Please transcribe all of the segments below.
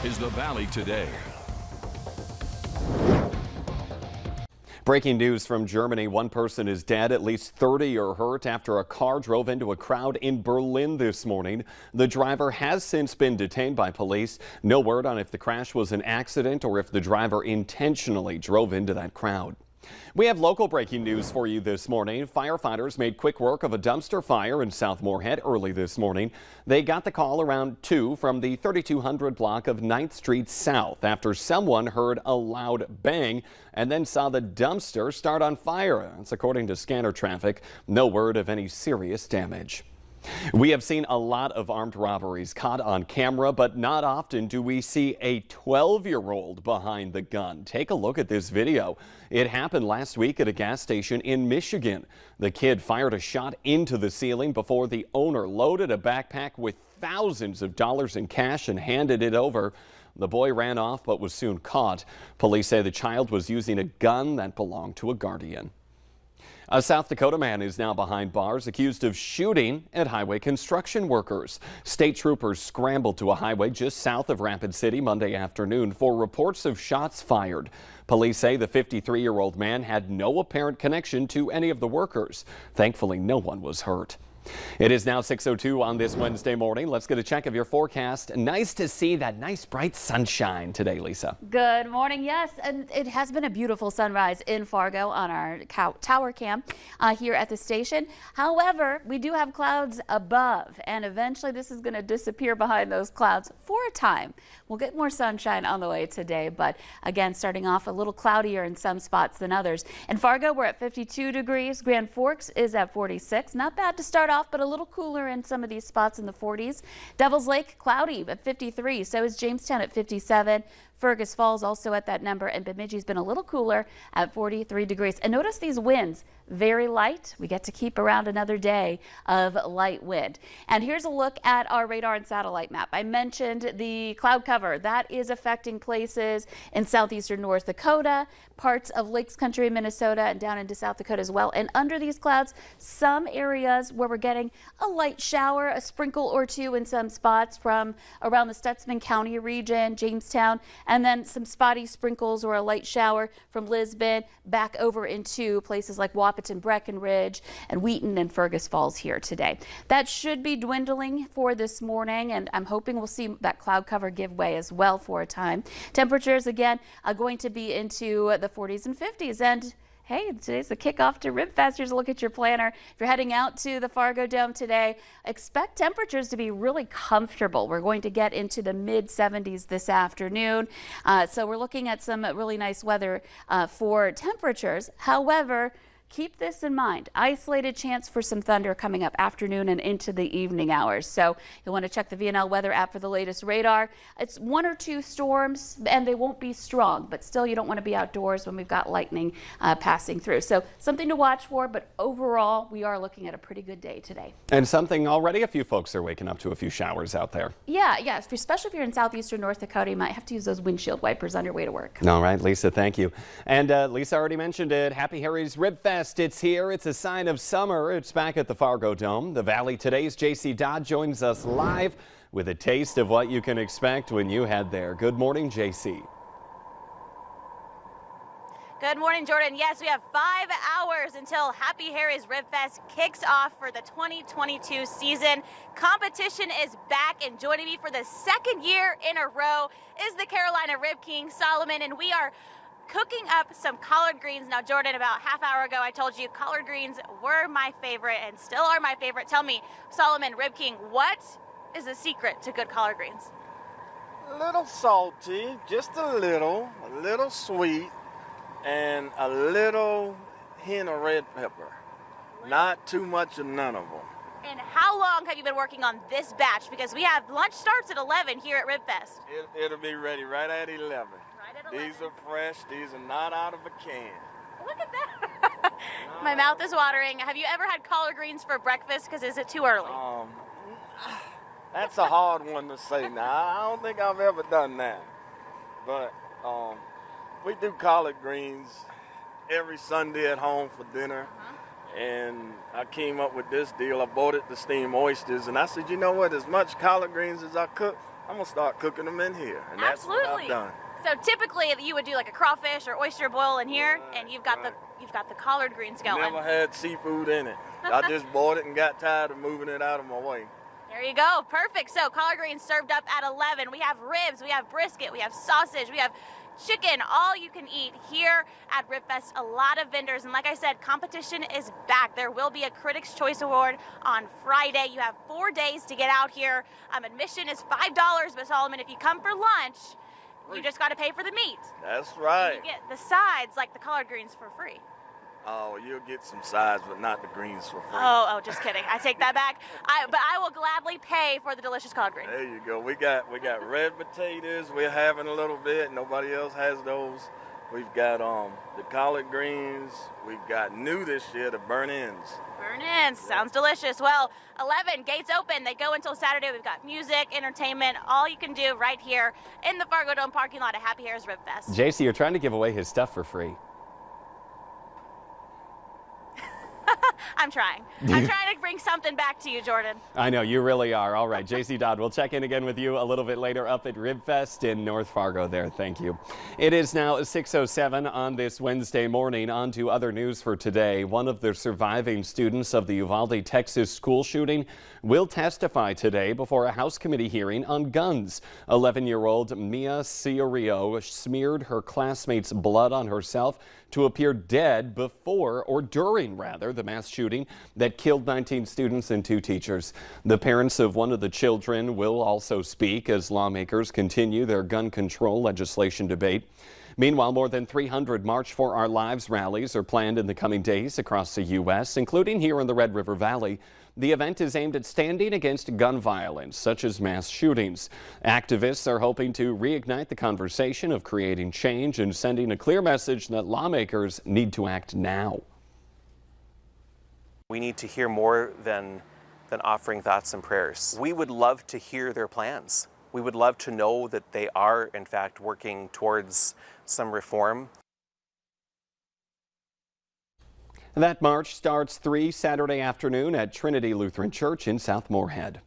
is the Valley Today. Breaking news from Germany. One person is dead. At least 30 are hurt after a car drove into a crowd in Berlin this morning. The driver has since been detained by police. No word on if the crash was an accident or if the driver intentionally drove into that crowd. We have local breaking news for you this morning. Firefighters made quick work of a dumpster fire in South Moorhead early this morning. They got the call around 2 from the 3200 block of 9th Street South after someone heard a loud bang and then saw the dumpster start on fire. That's according to scanner traffic. No word of any serious damage. We have seen a lot of armed robberies caught on camera, but not often do we see a 12-year-old behind the gun. Take a look at this video. It happened last week at a gas station in Michigan. The kid fired a shot into the ceiling before the owner loaded a backpack with thousands of dollars in cash and handed it over. The boy ran off but was soon caught. Police say the child was using a gun that belonged to a guardian. A South Dakota man is now behind bars accused of shooting at highway construction workers. State troopers scrambled to a highway just south of Rapid City Monday afternoon for reports of shots fired. Police say the 53-year-old man had no apparent connection to any of the workers. Thankfully, no one was hurt. It is now 6:02 on this Wednesday morning. Let's get a check of your forecast. Nice to see that nice bright sunshine today, Lisa. Good morning. Yes, and it has been a beautiful sunrise in Fargo on our tower cam here at the station. However, we do have clouds above, and eventually this is going to disappear behind those clouds for a time. We'll get more sunshine on the way today, but again, starting off a little cloudier in some spots than others. In Fargo, we're at 52 degrees. Grand Forks is at 46. Not bad to start off, but a little cooler in some of these spots in the 40s. Devils Lake, cloudy at 53. So is Jamestown at 57. Fergus Falls also at that number, and Bemidji's been a little cooler at 43 degrees. And notice these winds, very light. We get to keep around another day of light wind. And here's a look at our radar and satellite map. I mentioned the cloud cover. That is affecting places in southeastern North Dakota, parts of Lakes Country, Minnesota, and down into South Dakota as well. And under these clouds, some areas where we're getting a light shower, a sprinkle or two in some spots from around the Stutsman County region, Jamestown, and then some spotty sprinkles or a light shower from Lisbon back over into places like Wahpeton, Breckenridge, and Wheaton and Fergus Falls here today. That should be dwindling for this morning, and I'm hoping we'll see that cloud cover give way as well for a time. Temperatures again are going to be into the 40s and 50s, and hey, today's the kickoff to RibFest. Here's a look at your planner. If you're heading out to the Fargo Dome today, expect temperatures to be really comfortable. We're going to get into the mid-70s this afternoon. So we're looking at some really nice weather for temperatures. However, keep this in mind. Isolated chance for some thunder coming up afternoon and into the evening hours. So you'll want to check the VNL weather app for the latest radar. It's 1 or 2 storms and they won't be strong, but still you don't want to be outdoors when we've got lightning passing through. So something to watch for, but overall we are looking at a pretty good day today. And something already a few folks are waking up to a few showers out there. Yeah, especially if you're in southeastern North Dakota, you might have to use those windshield wipers on your way to work. All right, Lisa, thank you. And Lisa already mentioned it. Happy Harry's RibFest. It's here. It's a sign of summer. It's back at the Fargo Dome. The Valley Today's JC Dodd joins us live with a taste of what you can expect when you head there. Good morning, JC. Good morning, Jordan. Yes, we have 5 hours until Happy Harry's RibFest kicks off for the 2022 season. Competition is back, and joining me for the 2nd year in a row is the Carolina Rib King, Solomon, and we are cooking up some collard greens. Now, Jordan, about half hour ago, I told you collard greens were my favorite and still are my favorite. Tell me, Solomon, Rib King, what is the secret to good collard greens? A little salty, just a little sweet, and a little hint of red pepper. Not too much of none of them. And how long have you been working on this batch? Because we have lunch starts at 11 here at RibFest. It'll be ready right at 11. Right at 11. These are fresh. These are not out of a can. Look at that. My mouth is watering. Have you ever had collard greens for breakfast? Because is it too early? That's a hard one to say now. I don't think I've ever done that. But we do collard greens every Sunday at home for dinner. And I came up with this deal. I bought it to steam oysters. And I said, you know what? As much collard greens as I cook, I'm gonna start cooking them in here, and that's what Absolutely. I've done. So typically you would do like a crawfish or oyster boil in here, and you've got the collard greens going. Never had seafood in it. I just bought it and got tired of moving it out of my way. There you go. Perfect. So collard greens served up at 11. We have ribs, we have brisket, we have sausage, we have chicken, all you can eat here at RibFest. A lot of vendors, and like I said, competition is back. There will be a Critics' Choice Award on Friday. You have 4 days to get out here. Admission is $5, but Solomon, if you come for lunch, you just got to pay for the meat. That's right. You get the sides, like the collard greens, for free. Oh, you'll get some sides, but not the greens for free. Oh, just kidding. I take that back. But I will gladly pay for the delicious collard greens. There you go. We got red potatoes. We're having a little bit. Nobody else has those. We've got the collard greens. We've got new this year, the burnt-ins. Burn-ins. Sounds delicious. Well, 11, gates open. They go until Saturday. We've got music, entertainment, all you can do right here in the Fargo Dome parking lot at Happy Harris Rib Fest. JC, you're trying to give away his stuff for free. I'm trying. I'm trying to bring something back to you, Jordan. I know, you really are. All right, JC Dodd, we'll check in again with you a little bit later up at RibFest in North Fargo there. Thank you. It is now 6:07 on this Wednesday morning. On to other news for today. One of the surviving students of the Uvalde, Texas school shooting will testify today before a House committee hearing on guns. 11-year-old Mia Ciorio smeared her classmates' blood on herself to appear dead before, or during rather, the mass shooting that killed 19 students and 2 teachers. The parents of one of the children will also speak as lawmakers continue their gun control legislation debate. Meanwhile, more than 300 March for Our Lives rallies are planned in the coming days across the U.S., including here in the Red River Valley. The event is aimed at standing against gun violence, such as mass shootings. Activists are hoping to reignite the conversation of creating change and sending a clear message that lawmakers need to act now. We need to hear more than offering thoughts and prayers. We would love to hear their plans. We would love to know that they are, in fact, working towards some reform. That march starts Saturday afternoon at Trinity Lutheran Church in South Moorhead.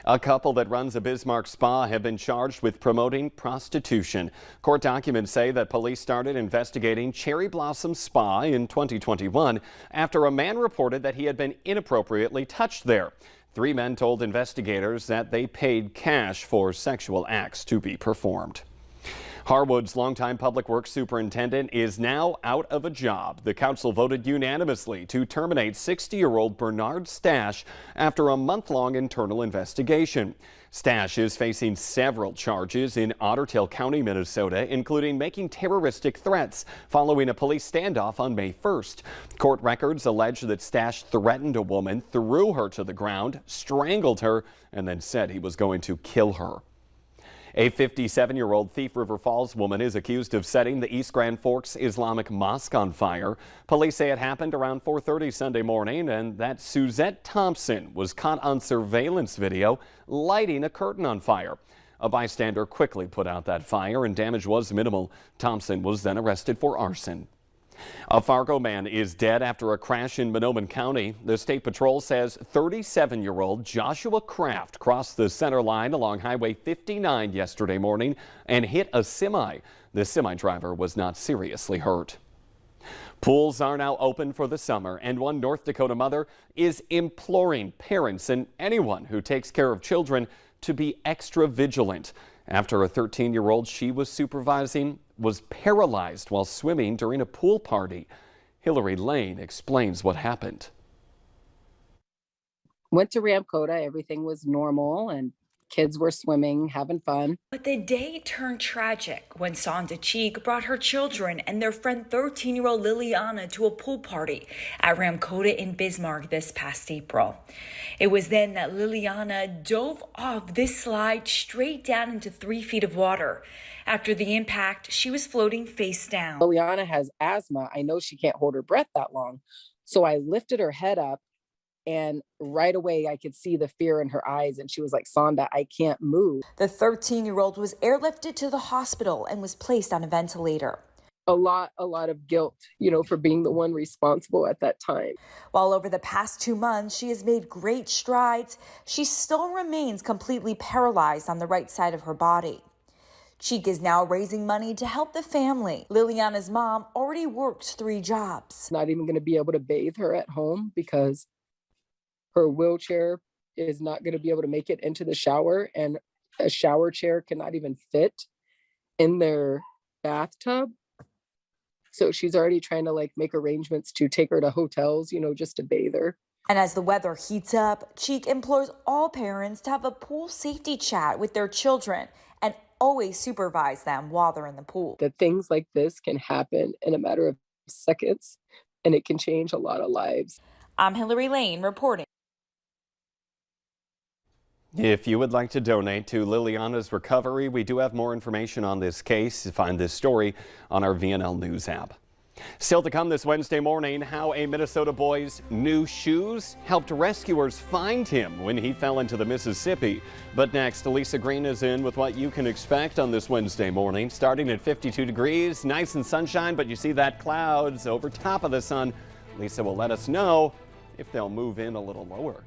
A couple that runs a Bismarck spa have been charged with promoting prostitution. Court documents say that police started investigating Cherry Blossom Spa in 2021 after a man reported that he had been inappropriately touched there. 3 men told investigators that they paid cash for sexual acts to be performed. Harwood's longtime public works superintendent is now out of a job. The council voted unanimously to terminate 60-year-old Bernard Stash after a month-long internal investigation. Stash is facing several charges in Otter Tail County, Minnesota, including making terroristic threats following a police standoff on May 1st. Court records allege that Stash threatened a woman, threw her to the ground, strangled her, and then said he was going to kill her. A 57-year-old Thief River Falls woman is accused of setting the East Grand Forks Islamic Mosque on fire. Police say it happened around 4:30 Sunday morning and that Suzette Thompson was caught on surveillance video lighting a curtain on fire. A bystander quickly put out that fire and damage was minimal. Thompson was then arrested for arson. A Fargo man is dead after a crash in Monoman County. The State Patrol says 37-year-old Joshua Kraft crossed the center line along Highway 59 yesterday morning and hit a semi. The semi driver was not seriously hurt. Pools are now open for the summer, and one North Dakota mother is imploring parents and anyone who takes care of children to be extra vigilant after a 13-year-old she was supervising was paralyzed while swimming during a pool party. Hillary Lane explains what happened. Went to Ramkota, everything was normal and kids were swimming, having fun. But the day turned tragic when Sonda Cheek brought her children and their friend 13-year-old Liliana to a pool party at Ramkota in Bismarck this past April. It was then that Liliana dove off this slide straight down into 3 feet of water. After the impact, she was floating face down. Liliana has asthma. I know she can't hold her breath that long. So I lifted her head up and right away I could see the fear in her eyes. And she was like, Sonda, I can't move. The 13-year-old was airlifted to the hospital and was placed on a ventilator. a lot of guilt, for being the one responsible at that time. While over the past 2 months, she has made great strides, she still remains completely paralyzed on the right side of her body. Cheek is now raising money to help the family. Liliana's mom already works 3 jobs. Not even going to be able to bathe her at home because her wheelchair is not going to be able to make it into the shower, and a shower chair cannot even fit in their bathtub. So she's already trying to make arrangements to take her to hotels, just to bathe her. And as the weather heats up, Cheek implores all parents to have a pool safety chat with their children and always supervise them while they're in the pool. That things like this can happen in a matter of seconds, and it can change a lot of lives. I'm Hillary Lane reporting. If you would like to donate to Liliana's recovery, we do have more information on this case. Find this story on our VNL News app. Still to come this Wednesday morning, how a Minnesota boy's new shoes helped rescuers find him when he fell into the Mississippi. But next, Lisa Green is in with what you can expect on this Wednesday morning. Starting at 52 degrees, nice and sunshine, but you see that clouds over top of the sun. Lisa will let us know if they'll move in a little lower.